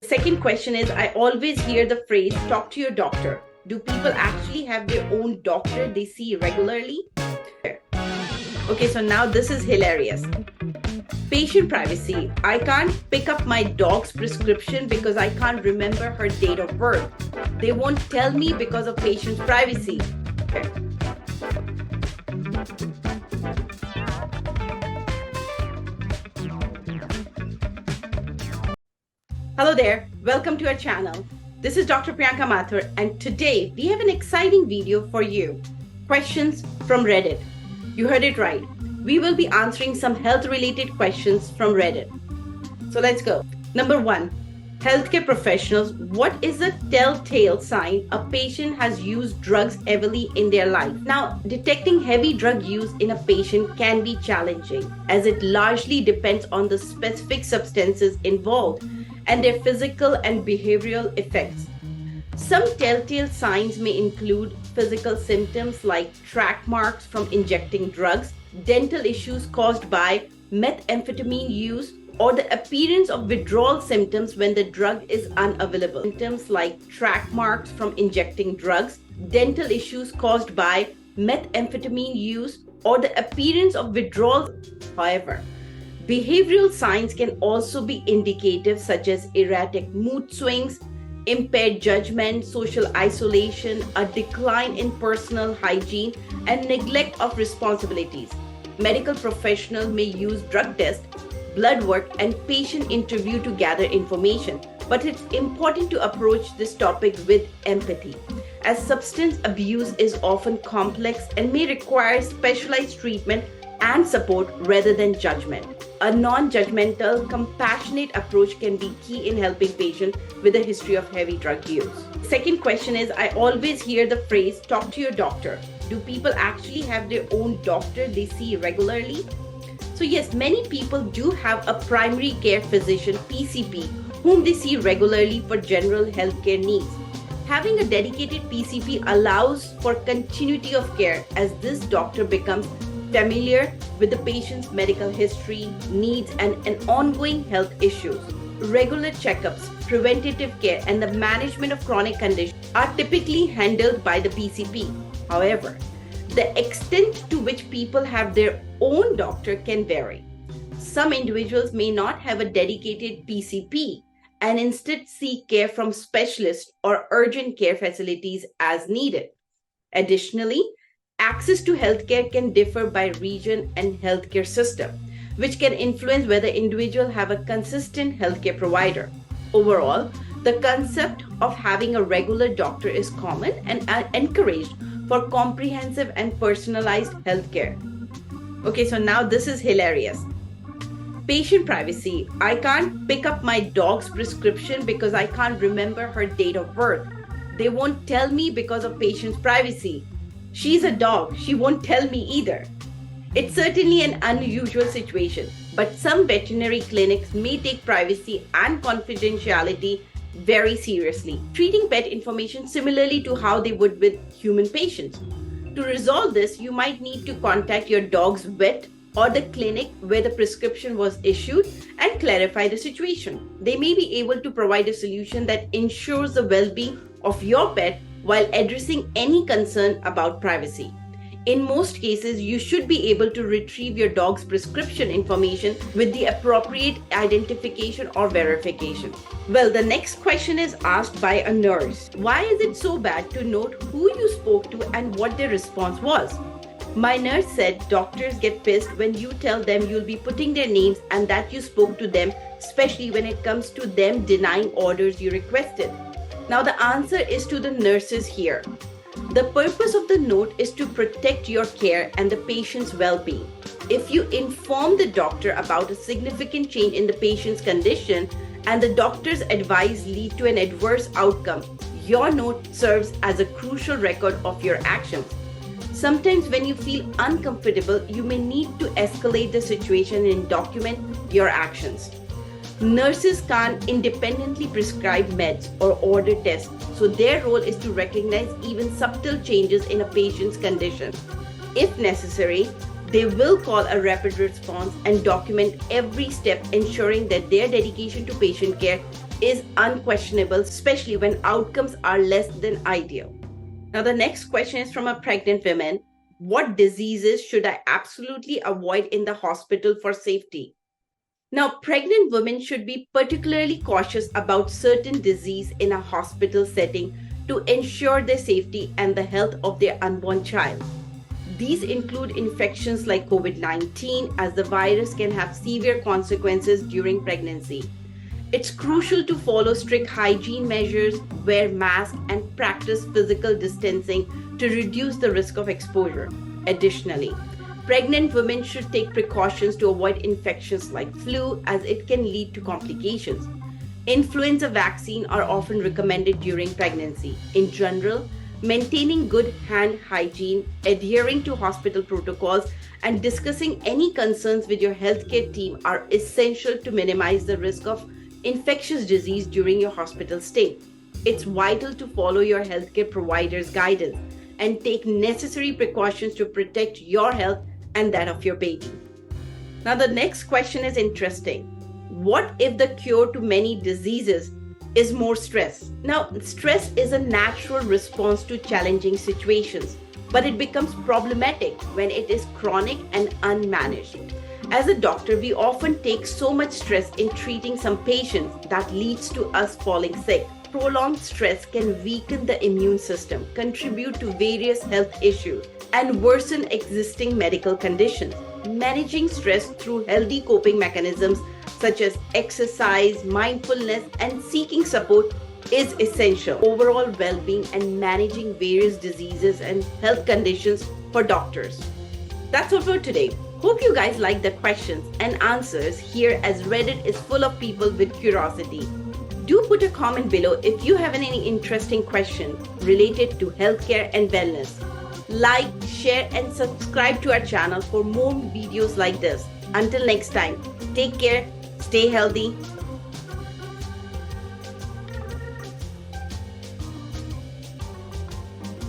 Second question is, I always hear the phrase, talk to your doctor. Do people actually have their own doctor they see regularly? Okay, so now this is hilarious. Patient privacy. I can't pick up my dog's prescription because I can't remember her date of birth. They won't tell me because of patient privacy. Hello there, welcome to our channel. This is Dr. Priyanka Mathur, and today we have an exciting video for you. Questions from Reddit. You heard it right. We will be answering some health-related questions from Reddit. So let's go. Number 1. Healthcare professionals, what is a telltale sign a patient has used drugs heavily in their life? Now, detecting heavy drug use in a patient can be challenging, as it largely depends on the specific substances involved and their physical and behavioral effects. Some telltale signs may include physical symptoms like track marks from injecting drugs, dental issues caused by methamphetamine use, or the appearance of withdrawal symptoms when the drug is unavailable. Symptoms like track marks from injecting drugs, dental issues caused by methamphetamine use, or the appearance of withdrawal. However, behavioral signs can also be indicative, such as erratic mood swings, impaired judgment, social isolation, a decline in personal hygiene, and neglect of responsibilities. Medical professionals may use drug tests, blood work, and patient interview to gather information, but it's important to approach this topic with empathy, as substance abuse is often complex and may require specialized treatment and support rather than judgment. A non-judgmental, compassionate approach can be key in helping patients with a history of heavy drug use. Second question is, I always hear the phrase, talk to your doctor. Do people actually have their own doctor they see regularly? So yes, many people do have a primary care physician, PCP, whom they see regularly for general healthcare needs. Having a dedicated PCP allows for continuity of care, as this doctor becomes familiar with the patient's medical history, needs, and ongoing health issues. Regular checkups, preventative care, and the management of chronic conditions are typically handled by the PCP. However, the extent to which people have their own doctor can vary. Some individuals may not have a dedicated PCP and instead seek care from specialists or urgent care facilities as needed. Additionally, access to healthcare can differ by region and healthcare system, which can influence whether individuals have a consistent healthcare provider. Overall, the concept of having a regular doctor is common and encouraged for comprehensive and personalized healthcare. Okay, so now this is hilarious. Patient privacy. I can't pick up my dog's prescription because I can't remember her date of birth. They won't tell me because of patient's privacy. She's a dog, she won't tell me either. It's certainly an unusual situation, but some veterinary clinics may take privacy and confidentiality very seriously, treating pet information similarly to how they would with human patients. To resolve this, you might need to contact your dog's vet or the clinic where the prescription was issued and clarify the situation. They may be able to provide a solution that ensures the well-being of your pet while addressing any concern about privacy. In most cases, you should be able to retrieve your dog's prescription information with the appropriate identification or verification. Well, the next question is asked by a nurse. Why is it so bad to note who you spoke to and what their response was? My nurse said doctors get pissed when you tell them you'll be putting their names and that you spoke to them, especially when it comes to them denying orders you requested. Now the answer is to the nurses here. The purpose of the note is to protect your care and the patient's well-being. If you inform the doctor about a significant change in the patient's condition and the doctor's advice lead to an adverse outcome, your note serves as a crucial record of your actions. Sometimes when you feel uncomfortable, you may need to escalate the situation and document your actions. Nurses can't independently prescribe meds or order tests, so their role is to recognize even subtle changes in a patient's condition. If necessary, they will call a rapid response and document every step, ensuring that their dedication to patient care is unquestionable, especially when outcomes are less than ideal. Now, the next question is from a pregnant woman. What diseases should I absolutely avoid in the hospital for safety? Now, pregnant women should be particularly cautious about certain disease in a hospital setting to ensure their safety and the health of their unborn child. These include infections like COVID-19, as the virus can have severe consequences during pregnancy. It's crucial to follow strict hygiene measures, wear masks, and practice physical distancing to reduce the risk of exposure. Additionally, pregnant women should take precautions to avoid infections like flu, as it can lead to complications. Influenza vaccines are often recommended during pregnancy. In general, maintaining good hand hygiene, adhering to hospital protocols, and discussing any concerns with your healthcare team are essential to minimize the risk of infectious disease during your hospital stay. It's vital to follow your healthcare provider's guidance and take necessary precautions to protect your health and that of your baby. Now, the next question is interesting. What if the cure to many diseases is more stress? Now, stress is a natural response to challenging situations, but it becomes problematic when it is chronic and unmanaged. As a doctor, we often take so much stress in treating some patients that leads to us falling sick. Prolonged stress can weaken the immune system, contribute to various health issues, and worsen existing medical conditions. Managing stress through healthy coping mechanisms such as exercise, mindfulness, and seeking support is essential for overall well-being and managing various diseases and health conditions for doctors. That's all for today. Hope you guys like the questions and answers here, as Reddit is full of people with curiosity. Do put a comment below if you have any interesting question related to healthcare and wellness. Like, share, and subscribe to our channel for more videos like this. Until next time, take care, stay healthy,